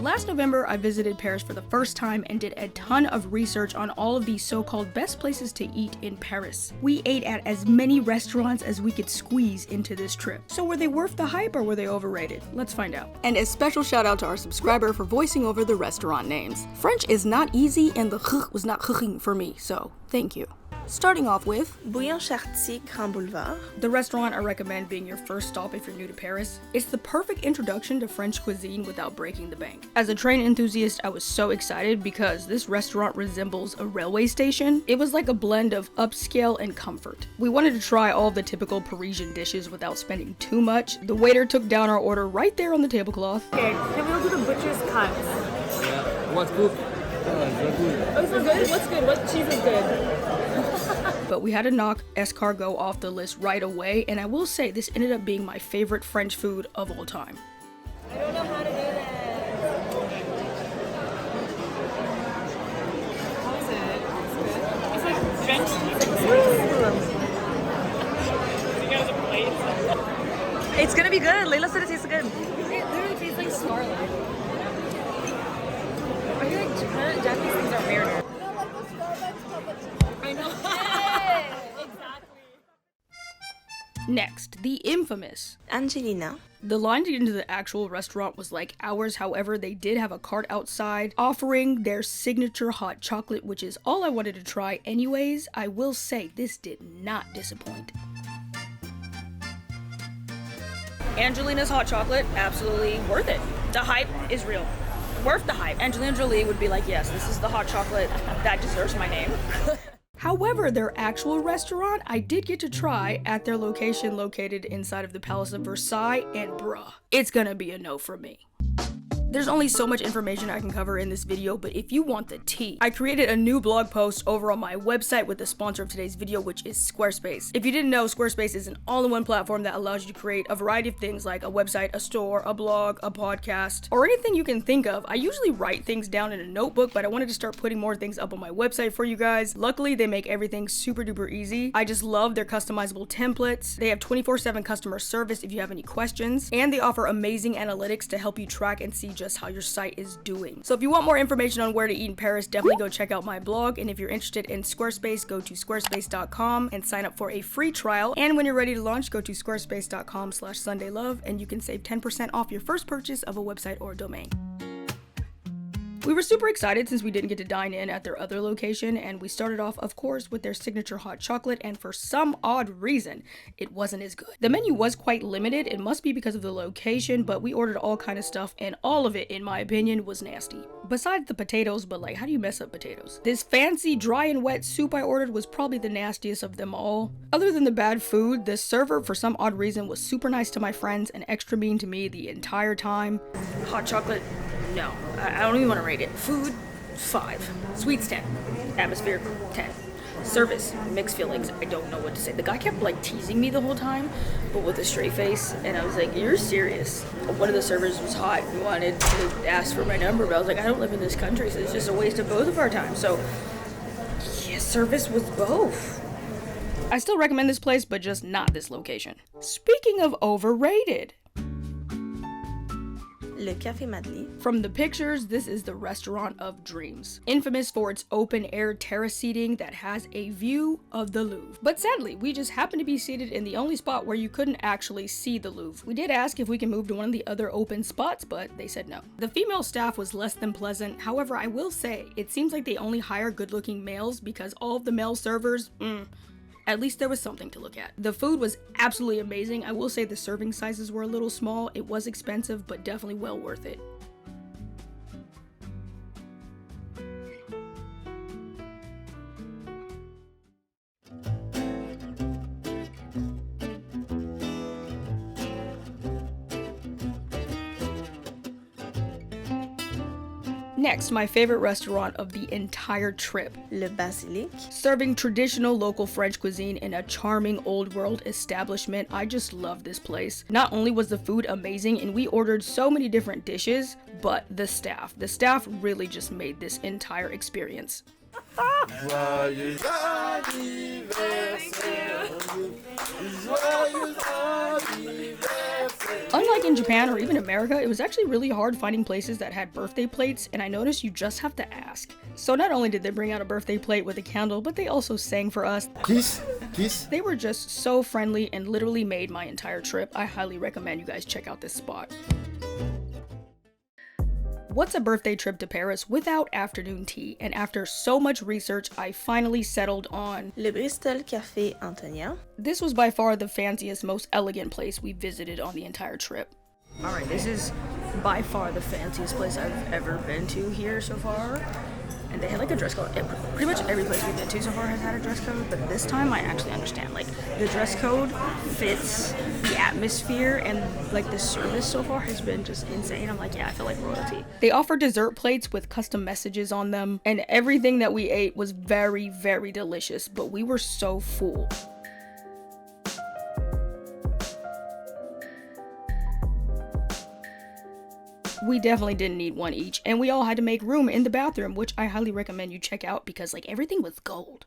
Last November, I visited Paris for the first time and did a ton of research on all of the so-called best places to eat in Paris. We ate at as many restaurants as we could squeeze into this trip. So were they worth the hype or were they overrated? Let's find out. And a special shout out to our subscriber for voicing over the restaurant names. French is not easy and the ch was not ching for me, so thank you. Starting off with Bouillon Chartier Grand Boulevard. The restaurant I recommend being your first stop if you're new to Paris. It's the perfect introduction to French cuisine without breaking the bank. As a train enthusiast, I was so excited because this restaurant resembles a railway station. It was like a blend of upscale and comfort. We wanted to try all of the typical Parisian dishes without spending too much. The waiter took down our order right there on the tablecloth. Okay, can we go to the butcher's cut? Yeah. What's good? Oh, this is good? What's good? What cheese is good? But we had to knock escargot off the list right away, and I will say this ended up being my favorite French food of all time. I don't know how to do that. How is it? It's good. It's like French. It's gonna be good. Layla said it tastes good. It literally tastes like scarlet. I feel like Japanese things are weirder. I know. Next, the infamous Angelina. The line to get into the actual restaurant was like hours, however, they did have a cart outside offering their signature hot chocolate, which is all I wanted to try anyways. I will say this did not disappoint. Angelina's hot chocolate, absolutely worth it. The hype is real. Worth the hype. Angelina Jolie would be like, yes, this is the hot chocolate that deserves my name. However, their actual restaurant, I did get to try at their location located inside of the Palace of Versailles, and bruh, it's gonna be a no from me. There's only so much information I can cover in this video, but if you want the tea, I created a new blog post over on my website with the sponsor of today's video, which is Squarespace. If you didn't know, Squarespace is an all-in-one platform that allows you to create a variety of things like a website, a store, a blog, a podcast, or anything you can think of. I usually write things down in a notebook, but I wanted to start putting more things up on my website for you guys. Luckily, they make everything super duper easy. I just love their customizable templates. They have 24/7 customer service if you have any questions, and they offer amazing analytics to help you track and see just how your site is doing. So if you want more information on where to eat in Paris, definitely go check out my blog. And if you're interested in Squarespace, go to squarespace.com and sign up for a free trial. And when you're ready to launch, go to squarespace.com/Sundaiklove and you can save 10% off your first purchase of a website or domain. We were super excited since we didn't get to dine in at their other location, and we started off, of course, with their signature hot chocolate, and for some odd reason, it wasn't as good. The menu was quite limited. It must be because of the location, but we ordered all kind of stuff, and all of it, in my opinion, was nasty. Besides the potatoes, but like, how do you mess up potatoes? This fancy dry and wet soup I ordered was probably the nastiest of them all. Other than the bad food, the server, for some odd reason, was super nice to my friends and extra mean to me the entire time. Hot chocolate, no. I don't even want to rate it. Food, 5. Sweets, 10. Atmosphere, 10. Service, mixed feelings. I don't know what to say. The guy kept like teasing me the whole time, but with a straight face, and I was like, you're serious. One of the servers was hot and wanted to ask for my number, but I was like, I don't live in this country, so it's just a waste of both of our time. So, yeah, service was both. I still recommend this place, but just not this location. Speaking of overrated, Le Café Madly. From the pictures, this is the restaurant of dreams. Infamous for its open-air terrace seating that has a view of the Louvre. But sadly, we just happened to be seated in the only spot where you couldn't actually see the Louvre. We did ask if we can move to one of the other open spots, but they said no. The female staff was less than pleasant. However, I will say, it seems like they only hire good-looking males because all of the male servers, at least there was something to look at. The food was absolutely amazing. I will say the serving sizes were a little small. It was expensive, but definitely well worth it. Next, my favorite restaurant of the entire trip, Le Basilic. Serving traditional local French cuisine in a charming old world establishment. I just love this place. Not only was the food amazing and we ordered so many different dishes, but the staff really just made this entire experience. Joyeux anniversaire, joyeux anniversaire. Unlike in Japan or even America, it was actually really hard finding places that had birthday plates, and I noticed you just have to ask. So not only did they bring out a birthday plate with a candle, but they also sang for us. Kiss, kiss. They were just so friendly and literally made my entire trip. I highly recommend you guys check out this spot. What's a birthday trip to Paris without afternoon tea? And after so much research, I finally settled on Le Bristol Café Antonia. This was by far the fanciest, most elegant place we visited on the entire trip. Alright, this is by far the fanciest place I've ever been to here so far. And they had like a dress code. Pretty much every place we've been to so far has had a dress code, but this time I actually understand. Like, the dress code fits the atmosphere, and like the service so far has been just insane. I'm like, yeah, I feel like royalty. They offer dessert plates with custom messages on them, and everything that we ate was very, very delicious, but we were so full. We definitely didn't need one each, and we all had to make room in the bathroom, which I highly recommend you check out because like everything was gold.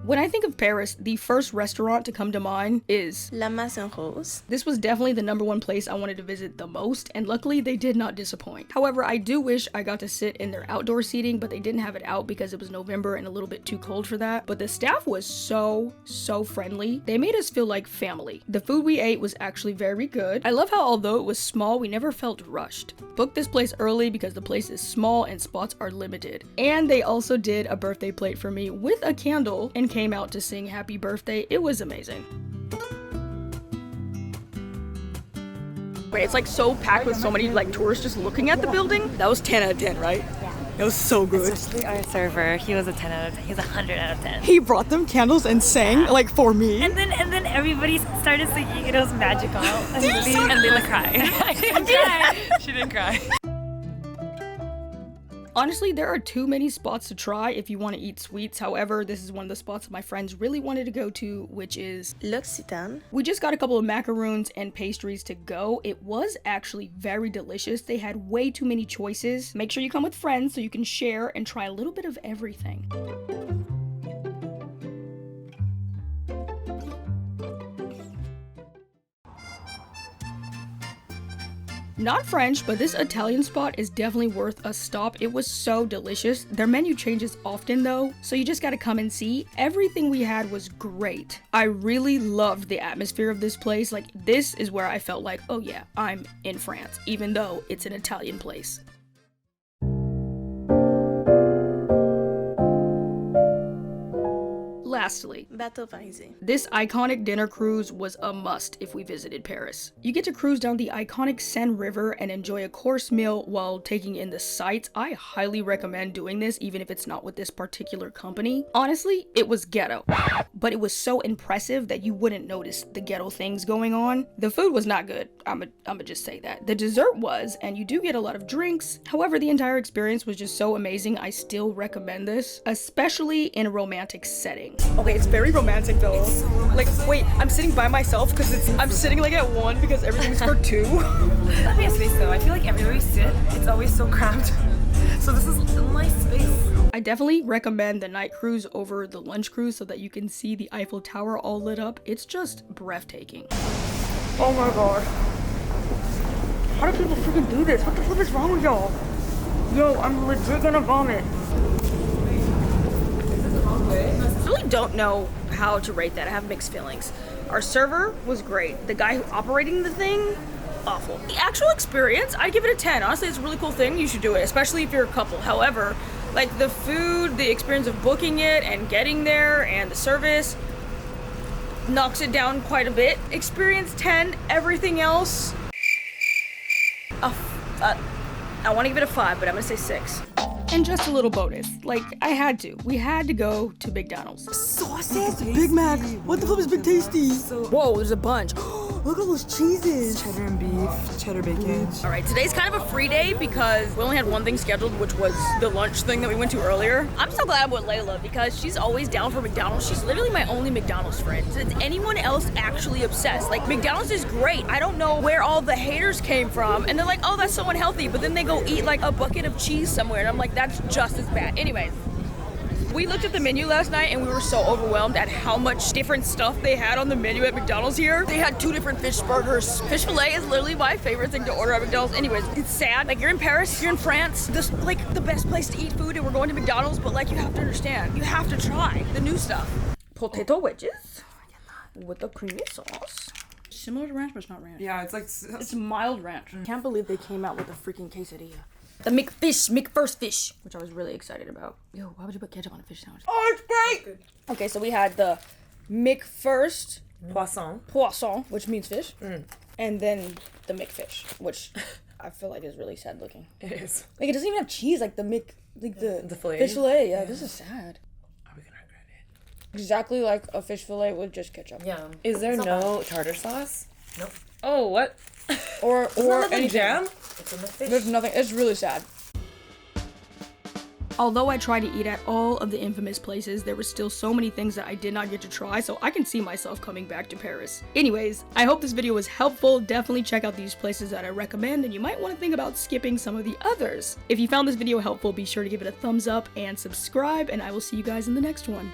When I think of Paris, the first restaurant to come to mind is La Maison Rose. This was definitely the #1 place I wanted to visit the most, and luckily they did not disappoint. However, I do wish I got to sit in their outdoor seating, but they didn't have it out because it was November and a little bit too cold for that. But the staff was so friendly. They made us feel like family. The food we ate was actually very good. I love how although it was small, we never felt rushed. Book this place early because the place is small and spots are limited. And they also did a birthday plate for me with a candle and came out to sing happy birthday. It was amazing. Wait, it's like so packed with so many like tourists just looking at the building. That was 10 out of 10, right? Yeah. It was so good. Especially our server, he was a 10 out of 10. He was a 100 out of 10. He brought them candles and sang like for me. And then everybody started singing. It was magical. And Lila cried. I didn't cry. She didn't cry. Honestly, there are too many spots to try if you want to eat sweets. However, this is one of the spots my friends really wanted to go to, which is L'Occitane. We just got a couple of macaroons and pastries to go. It was actually very delicious. They had way too many choices. Make sure you come with friends so you can share and try a little bit of everything. Not French, but this Italian spot is definitely worth a stop. It was so delicious. Their menu changes often though, so you just gotta come and see. Everything we had was great. I really loved the atmosphere of this place. Like, this is where I felt like, oh yeah, I'm in France, even though it's an Italian place. Lastly, Bateau Parisien. this iconic dinner cruise was a must if we visited Paris. You get to cruise down the iconic Seine River and enjoy a course meal while taking in the sights. I highly recommend doing this even if it's not with this particular company. Honestly, it was ghetto, but it was so impressive that you wouldn't notice the ghetto things going on. The food was not good. I'ma just say that. The dessert was, and you do get a lot of drinks. However, the entire experience was just so amazing. I still recommend this, especially in a romantic setting. Okay, it's very romantic though. So romantic. Like, wait, I'm sitting by myself because I'm sitting like at 1 because everything's for 2. Let me space though. I feel like everywhere we sit, it's always so cramped. So this is a nice space. I definitely recommend the night cruise over the lunch cruise so that you can see the Eiffel Tower all lit up. It's just breathtaking. Oh my god. How do people freaking do this? What the flip is wrong with y'all? Yo, I'm legit gonna vomit. I really don't know how to rate that. I have mixed feelings. Our server was great. The guy who operating the thing, awful. The actual experience, I'd give it a 10. Honestly, it's a really cool thing. You should do it, especially if you're a couple. However, like the food, the experience of booking it and getting there and the service knocks it down quite a bit. Experience 10, everything else, I want to give it a 5, but I'm gonna say 6. And just a little bonus, like I had to. We had to go to McDonald's. Sausage? Big Mac. What the flip is Big Tasty? Whoa, there's a bunch. Look at all those cheeses. Cheddar and beef, cheddar bacon. All right, today's kind of a free day because we only had one thing scheduled, which was the lunch thing that we went to earlier. I'm so glad I'm with Layla because she's always down for McDonald's. She's literally my only McDonald's friend. Is anyone else actually obsessed? Like, McDonald's is great. I don't know where all the haters came from. And they're like, oh, that's so unhealthy. But then they go eat like a bucket of cheese somewhere. And I'm like, that's just as bad. Anyways, We looked at the menu last night and we were so overwhelmed at how much different stuff they had on the menu at McDonald's here. They had 2 different fish burgers. Fish fillet is literally my favorite thing to order at McDonald's. Anyways, it's sad. Like, you're in Paris, you're in France. This like the best place to eat food and we're going to McDonald's, but like, you have to understand, you have to try the new stuff. Potato wedges with a creamy sauce. Similar to ranch, but it's not ranch. Yeah, it's like It's mild ranch. Can't believe they came out with a freaking quesadilla. The McFirst fish, which I was really excited about. Yo, why would you put ketchup on a fish sandwich? oh, it's great. Okay, so we had the McFirst Poisson. which means fish, and then the McFish, which I feel like is really sad looking. It is. Like, it doesn't even have cheese, like the fillet. fish fillet. Yeah, this is sad. Are we gonna regret it? Exactly like a fish fillet with just ketchup. Yeah. Is there no tartar sauce? Nope. Oh, what? Or Any any jam? It's in the fish. There's nothing. It's really sad. Although I tried to eat at all of the infamous places, there were still so many things that I did not get to try, so I can see myself coming back to Paris. Anyways, I hope this video was helpful. Definitely check out these places that I recommend, and you might want to think about skipping some of the others. If you found this video helpful, be sure to give it a thumbs up and subscribe, and I will see you guys in the next one.